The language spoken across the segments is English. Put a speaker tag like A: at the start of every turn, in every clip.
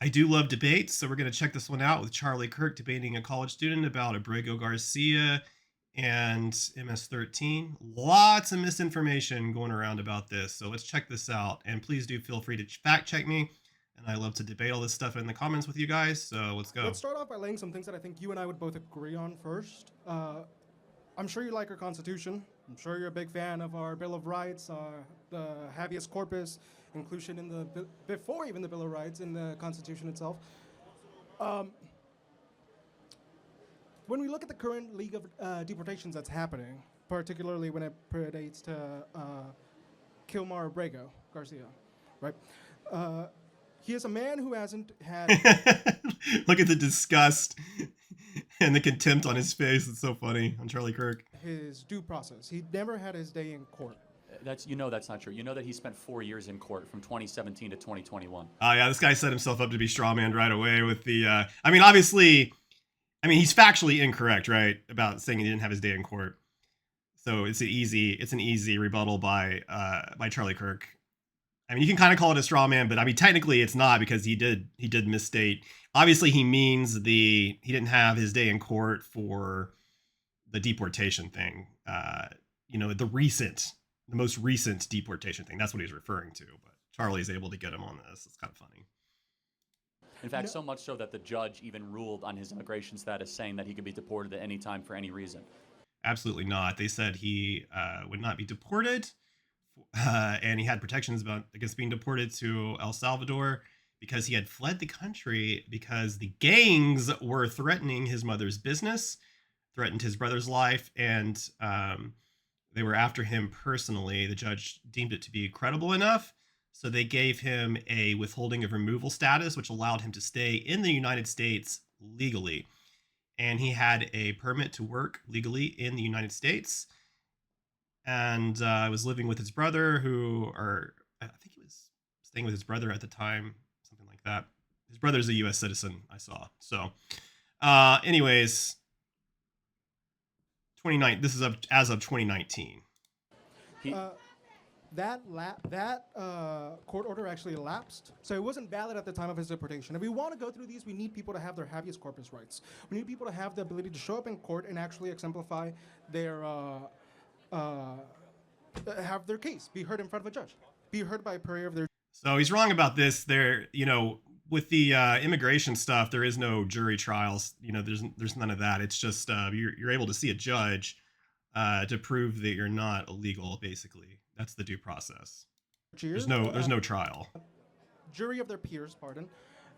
A: I do love debates, so we're going to check this one out with Charlie Kirk debating a college student about Abrego Garcia and MS-13. Lots of misinformation going around about this, so let's check this out. And please do feel free to fact check me. And I love to debate all this stuff in the comments with you guys, so let's go.
B: Let's start off by laying some things that I think you and I would both agree on first. I'm sure you like our Constitution. I'm sure you're a big fan of our Bill of Rights, the habeas corpus, inclusion in the before even the Bill of Rights in the Constitution itself. When we look at the current league of deportations that's happening, particularly when it predates to Kilmar Abrego Garcia, right? He is a man who hasn't had...
A: Look at the disgust and the contempt on his face. It's so funny on Charlie Kirk.
B: His due process. He never had his day in court.
C: That's not true. You know that he spent 4 years in court from 2017 to 2021.
A: Oh, yeah, this guy set himself up to be strawmanned right away with the... I mean, obviously... I mean, he's factually incorrect, right, about saying he didn't have his day in court. So it's an easy rebuttal by Charlie Kirk. I mean, you can kind of call it a straw man, but I mean, technically it's not, because he did misstate. Obviously, he means he didn't have his day in court for the deportation thing. You know, the most recent deportation thing. That's what he's referring to. But Charlie's able to get him on this. It's kind of funny.
C: In fact, so much so that the judge even ruled on his immigration status, saying that he could be deported at any time for any reason.
A: Absolutely not. They said he would not be deported. And he had protections against being deported to El Salvador because he had fled the country because the gangs were threatening his mother's business, threatened his brother's life, and they were after him personally. The judge deemed it to be credible enough, so they gave him a withholding of removal status, which allowed him to stay in the United States legally. And he had a permit to work legally in the United States. And was living with his brother, I think he was staying with his brother at the time, something like that. His brother's a U.S. citizen, I saw. So, anyways, this is as of 2019.
B: That court order actually elapsed, so it wasn't valid at the time of his deportation. If we want to go through these, we need people to have their habeas corpus rights. We need people to have the ability to show up in court and actually exemplify their... have their case be heard in front of a judge, be heard by a prayer of their...
A: So he's wrong about this. There, with the immigration stuff, there is no jury trials. There's none of that. It's just you're able to see a judge to prove that you're not illegal. Basically, that's the due process. There's no trial.
B: Jury of their peers, pardon,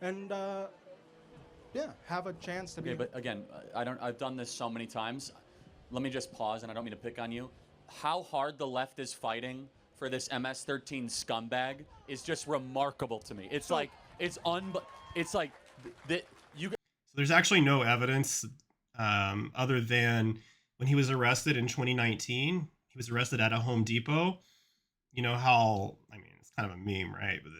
B: and have a chance to be...
C: Okay, but again, I've done this so many times. Let me just pause, and I don't mean to pick on you. How hard the left is fighting for this MS-13 scumbag is just remarkable to me. It's like that you. So
A: there's actually no evidence other than when he was arrested in 2019. He was arrested at a Home Depot. You know how, I mean, it's kind of a meme, right? But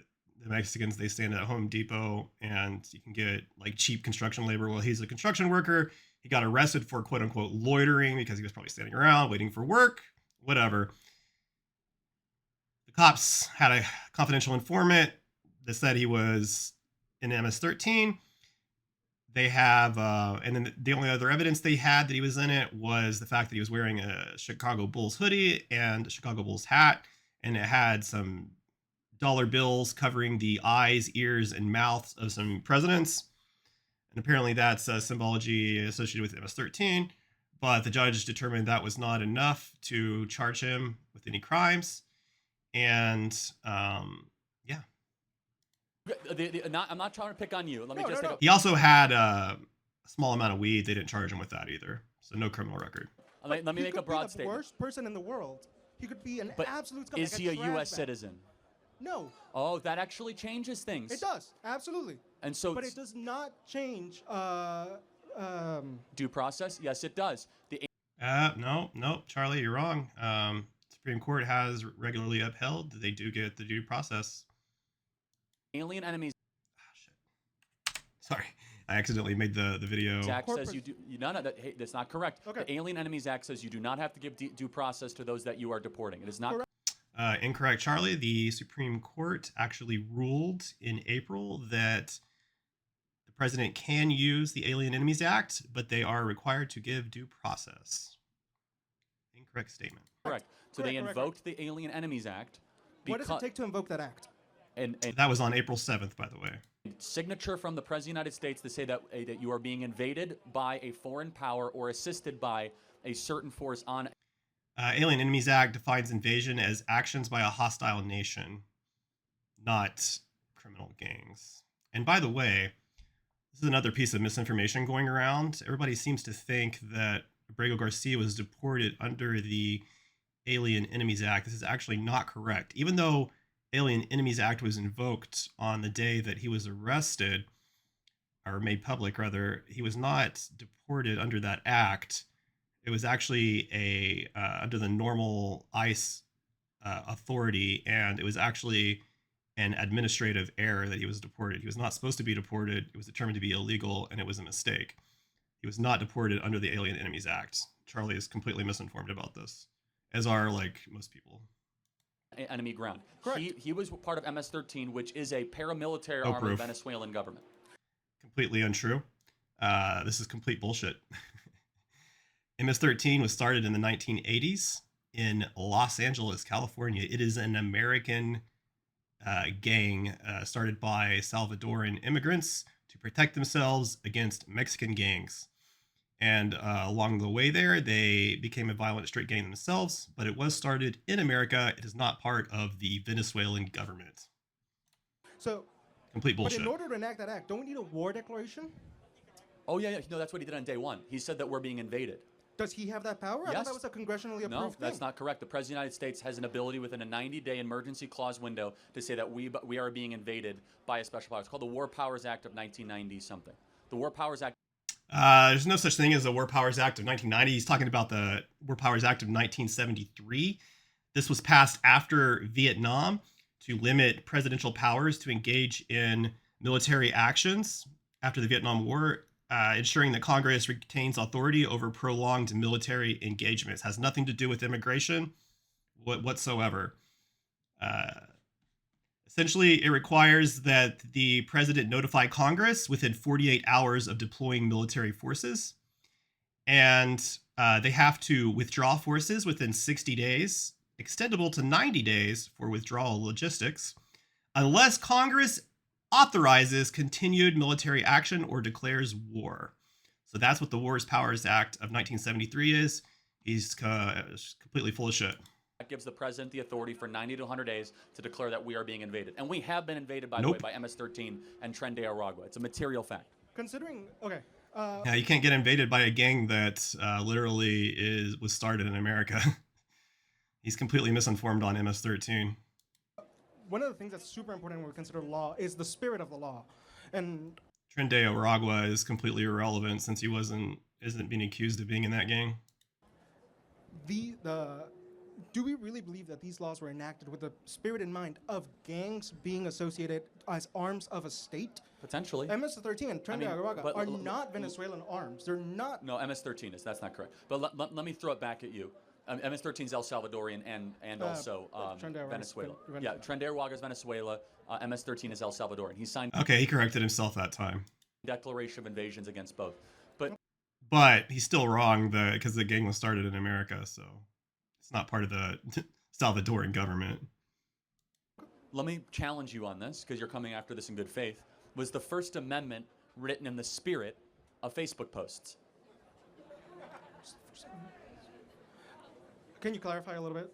A: the Mexicans, they stand at Home Depot and you can get like cheap construction labor. Well, he's a construction worker. He got arrested for quote unquote loitering because he was probably standing around waiting for work, whatever. The cops had a confidential informant that said he was in MS-13. They have, and then the only other evidence they had that he was in it was the fact that he was wearing a Chicago Bulls hoodie and a Chicago Bulls hat, and it had some dollar bills covering the eyes, ears, and mouths of some presidents. And apparently that's symbology associated with MS-13, but the judge determined that was not enough to charge him with any crimes. And yeah.
C: I'm not trying to pick on you. Let me just.
A: He also had a small amount of weed. They didn't charge him with that either. So no criminal record.
C: Let me make a broad statement.
B: He could be the worst person in the world. He could be an absolute scumbag.
C: Is he a U.S. citizen?
B: No.
C: Oh, that actually changes things.
B: It does, absolutely.
C: And so,
B: but it does not change
C: due process. Yes, it does.
A: No, Charlie, you're wrong. Supreme Court has regularly upheld that they do get the due process.
C: Alien enemies.
A: Shit. Sorry, I accidentally made the video.
C: Act says you do. That's not correct.
B: Okay.
C: The Alien Enemies Act says you do not have to give due process to those that you are deporting. It is not.
A: Incorrect, Charlie. The Supreme Court actually ruled in April that president can use the Alien Enemies Act, but they are required to give due process. Incorrect statement.
C: Correct. So they invoked the Alien Enemies Act.
B: What does it take to invoke that act?
C: And
A: that was on April 7th, by the way.
C: Signature from the President of the United States to say that you are being invaded by a foreign power or assisted by a certain force on.
A: Alien Enemies Act defines invasion as actions by a hostile nation, not criminal gangs. And by the way, this is another piece of misinformation going around. Everybody seems to think that Abrego Garcia was deported under the Alien Enemies Act. This is actually not correct. Even though Alien Enemies Act was invoked on the day that he was arrested, or made public rather, he was not deported under that act. It was actually under the normal ICE authority, and it was actually an administrative error that he was deported. He was not supposed to be deported. It was determined to be illegal, and it was a mistake. He was not deported under the Alien Enemies Act. Charlie is completely misinformed about this, as are like most people.
C: Enemy ground.
B: Correct.
C: He was part of MS-13, which is a paramilitary arm of the Venezuelan government.
A: Completely untrue. This is complete bullshit. MS-13 was started in the 1980s in Los Angeles, California. It is an American gang started by Salvadoran immigrants to protect themselves against Mexican gangs. And along the way there, they became a violent street gang themselves, but it was started in America. It is not part of the Venezuelan government.
B: So,
A: complete bullshit.
B: But in order to enact that act, don't we need a war declaration?
C: Oh, yeah. No, that's what he did on day one. He said that we're being invaded.
B: Does he have that power?
C: Yes.
B: I thought that was a congressionally approved
C: No,
B: thing.
C: that's not correct. The President of the United States has an ability within a 90-day emergency clause window to say that we are being invaded by a special power. It's called the War Powers Act of 1990-something. The War Powers Act.
A: There's no such thing as the War Powers Act of 1990. He's talking about the War Powers Act of 1973. This was passed after Vietnam to limit presidential powers to engage in military actions after the Vietnam War, ensuring that Congress retains authority over prolonged military engagements. Has nothing to do with immigration whatsoever. Essentially, it requires that the president notify Congress within 48 hours of deploying military forces. And they have to withdraw forces within 60 days, extendable to 90 days for withdrawal logistics, unless Congress authorizes continued military action or declares war. So that's what the War Powers Act of 1973 is. He's completely full of shit.
C: That gives the president the authority for 90 to 100 days to declare that we are being invaded. And we have been invaded, by the way, by MS-13 and Tren de Aragua. It's a material fact.
B: Considering, okay.
A: Yeah, you can't get invaded by a gang that literally was started in America. He's completely misinformed on MS-13.
B: One of the things that's super important when we consider law is the spirit of the law. And
A: Tren de Aragua is completely irrelevant since he isn't being accused of being in that gang.
B: Do we really believe that these laws were enacted with the spirit in mind of gangs being associated as arms of a state?
C: Potentially.
B: MS-13 and Tren de Aragua are not Venezuelan arms. They're not.
C: No, MS-13 is. That's not correct. But let me throw it back at you. MS-13 is El Salvadorian and also Venezuela. Yeah, Tren de Aragua is Venezuela. MS-13 is El Salvadorian. He signed.
A: Okay, he corrected himself that time.
C: Declaration of invasions against both.
A: But he's still wrong because the gang was started in America, so it's not part of the Salvadoran government.
C: Let me challenge you on this, because you're coming after this in good faith. Was the First Amendment written in the spirit of Facebook posts?
B: Can you clarify a little bit?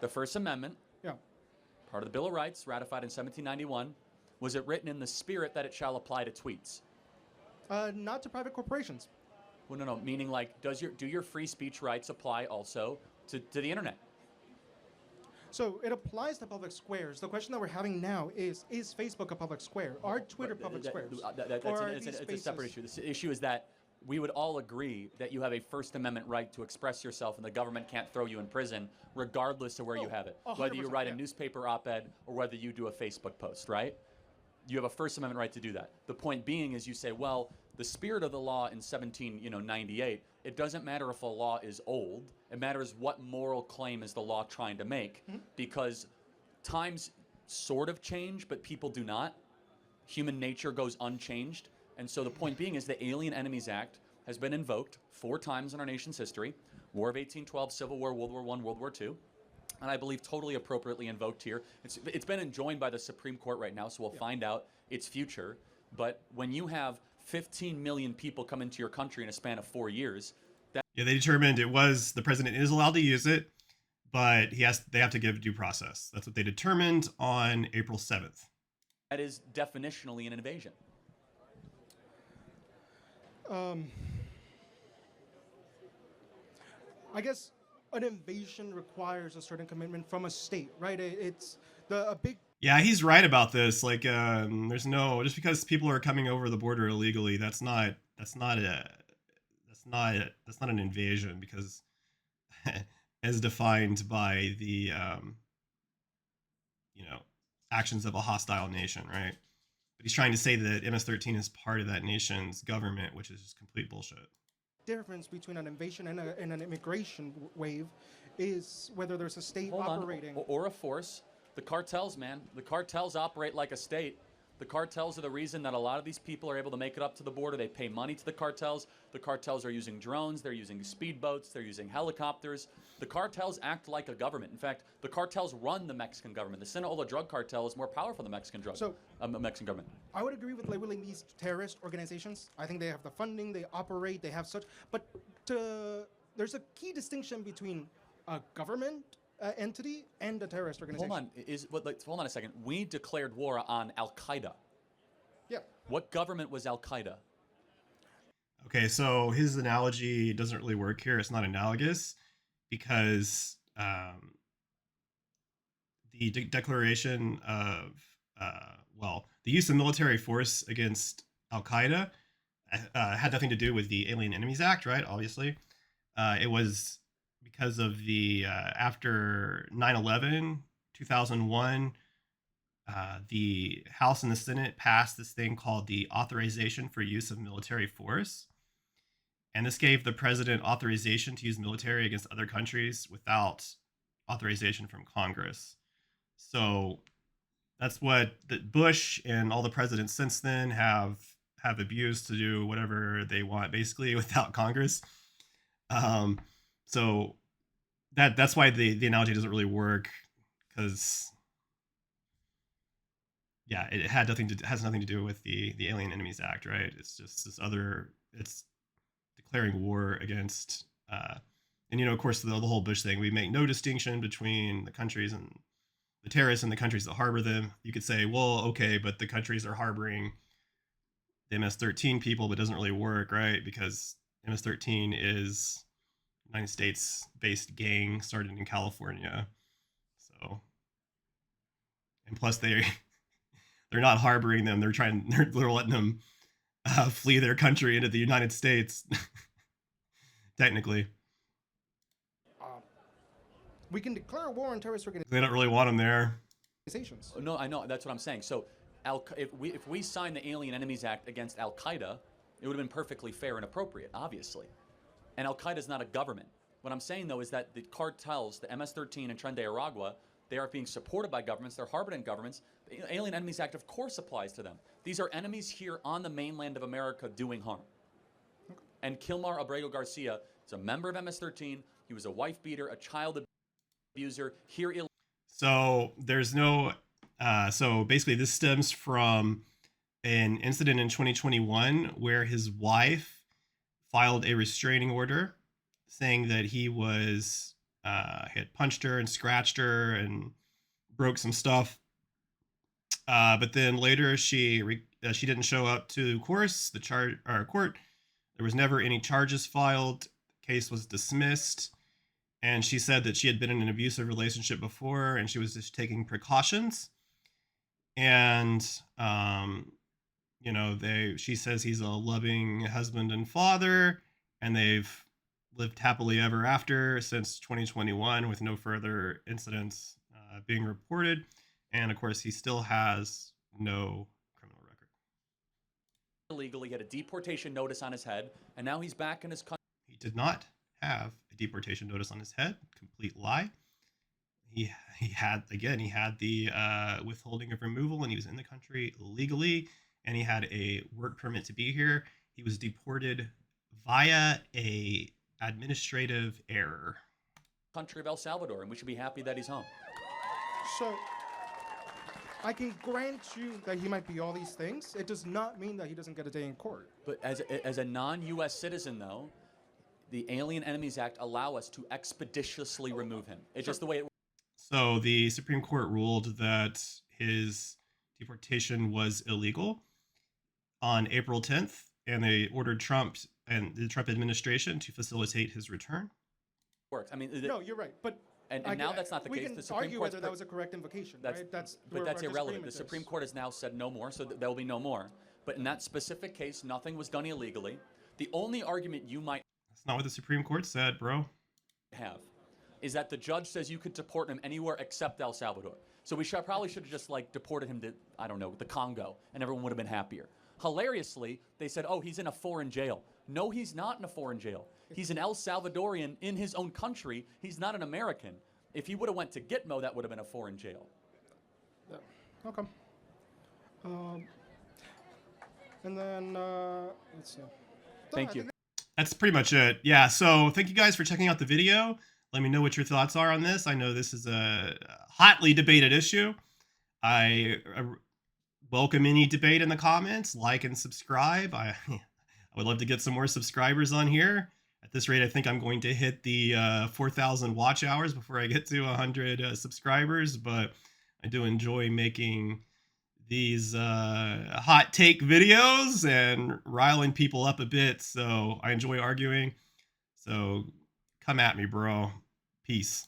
C: The First Amendment, part of the Bill of Rights, ratified in 1791, was it written in the spirit that it shall apply to tweets?
B: Not to private corporations.
C: Well, no, meaning like, do your free speech rights apply also to the internet?
B: So it applies to public squares. The question that we're having now is Facebook a public square? Are Twitter public squares?
C: It's a separate issue. The issue is that we would all agree that you have a First Amendment right to express yourself and the government can't throw you in prison regardless of where you have it. Whether you write a newspaper op-ed or whether you do a Facebook post, right? You have a First Amendment right to do that. The point being is you say, well, the spirit of the law in 1798, it doesn't matter if a law is old. It matters what moral claim is the law trying to make, because times sort of change, but people do not. human nature goes unchanged. And so the point being is the Alien Enemies Act has been invoked 4 times in our nation's history: War of 1812, Civil War, World War I, World War II. And I believe totally appropriately invoked here. It's been enjoined by the Supreme Court right now, so we'll find out its future. But when you have 15 million people come into your country in a span of 4 years,
A: Yeah, they determined the president is allowed to use it, but they have to give due process. That's what they determined on April 7th.
C: that is definitionally an invasion.
B: I guess an invasion requires a certain commitment from a state, right? It's a big.
A: Yeah, he's right about this. Like, there's no, just because people are coming over the border illegally, that's not an invasion, because as defined by the actions of a hostile nation, right? But he's trying to say that MS-13 is part of that nation's government, which is just complete bullshit.
B: Difference between an invasion and an immigration wave is whether there's a state operating
C: or a force. The cartels, man, the cartels operate like a state. The cartels are the reason that a lot of these people are able to make it up to the border. They pay money to the cartels. The cartels are using drones. They're using speedboats. They're using helicopters. The cartels act like a government. In fact, the cartels run the Mexican government. The Sinaloa drug cartel is more powerful than the Mexican Mexican government.
B: I would agree with labeling these terrorist organizations. I think they have the funding, they operate, they have such. But there's a key distinction between a government entity and a terrorist organization.
C: Hold on a second. We declared war on Al Qaeda.
B: Yeah.
C: What government was Al Qaeda?
A: Okay, so his analogy doesn't really work here. It's not analogous because the declaration of, the use of military force against Al Qaeda had nothing to do with the Alien Enemies Act, right? Obviously. It was because of the, after 9/11, 2001, the House and the Senate passed this thing called the Authorization for Use of Military Force. And this gave the president authorization to use military against other countries without authorization from Congress. So that's what Bush and all the presidents since then have abused, to do whatever they want, basically, without Congress. So that's why the analogy doesn't really work, because it has nothing to do with the Alien Enemies Act, right? It's just it's declaring war against, and of course the whole Bush thing. We make no distinction between the countries and the terrorists and the countries that harbor them. You could say, well, okay, but the countries are harboring the MS-13 people, but it doesn't really work, right? Because MS-13 is United States-based gang started in California. So, and plus they're not harboring them. They're letting them flee their country into the United States. Technically,
B: we can declare war on terrorist organizations.
A: They don't really want them there.
C: No, I know. That's what I'm saying. So, if we signed the Alien Enemies Act against Al Qaeda, it would have been perfectly fair and appropriate, obviously. And Al Qaeda is not a government. What I'm saying, though, is that the cartels, the MS-13 and Tren de Aragua, they are being supported by governments. They're harbored in governments. The Alien Enemies Act, of course, applies to them. These are enemies here on the mainland of America doing harm. Okay. And Kilmar Abrego Garcia is a member of MS-13. He was a wife beater, a child abuser.
A: So there's no. So basically, this stems from an incident in 2021 where his wife filed a restraining order saying that he had punched her and scratched her and broke some stuff. But then later she didn't show up to court. There was never any charges filed. The case was dismissed. And she said that she had been in an abusive relationship before and she was just taking precautions. And, she says he's a loving husband and father, and they've lived happily ever after since 2021 with no further incidents being reported. And of course, he still has no criminal record.
C: Illegally, he had a deportation notice on his head, and now he's back in his country.
A: He did not have a deportation notice on his head. Complete lie. he had the withholding of removal, and he was in the country legally, and he had a work permit to be here. He was deported via a administrative error.
C: Country of El Salvador, and we should be happy that he's home.
B: So, I can grant you that he might be all these things. It does not mean that he doesn't get a day in court.
C: But as a non-U.S. citizen, though, the Alien Enemies Act allow us to expeditiously remove him. It's just the way it works.
A: So the Supreme Court ruled that his deportation was illegal on April 10th, and they ordered Trump and the Trump administration to facilitate his return.
C: I mean,
B: No, you're right, but
C: and now that's not the case.
B: We can
C: The Supreme
B: argue
C: Court's
B: whether that was a correct invocation, right?
C: but
B: where
C: that's
B: our
C: irrelevant. The
B: disagreement
C: Supreme
B: is.
C: Court has now said no more, so there will be no more. But in that specific case, nothing was done illegally. The only argument you might
A: That's not what the Supreme Court said, bro.
C: have is that the judge says you could deport him anywhere except El Salvador. So we probably should have just like deported him to, I don't know, the Congo, and everyone would have been happier. Hilariously, they said, oh, he's in a foreign jail. No, he's not in a foreign jail. He's an El Salvadorian in his own country. He's not an American. If he would have went to Gitmo, that would have been a foreign jail.
B: Yeah. Okay. And then, let's see.
C: Thank you.
A: That's pretty much it. Yeah, so thank you guys for checking out the video. Let me know what your thoughts are on this. I know this is a hotly debated issue. I welcome any debate in the comments. Like and subscribe. I would love to get some more subscribers on here. At this rate, I think I'm going to hit the 4,000 watch hours before I get to 100 subscribers. But I do enjoy making these hot take videos and riling people up a bit. So I enjoy arguing. So come at me, bro. Peace.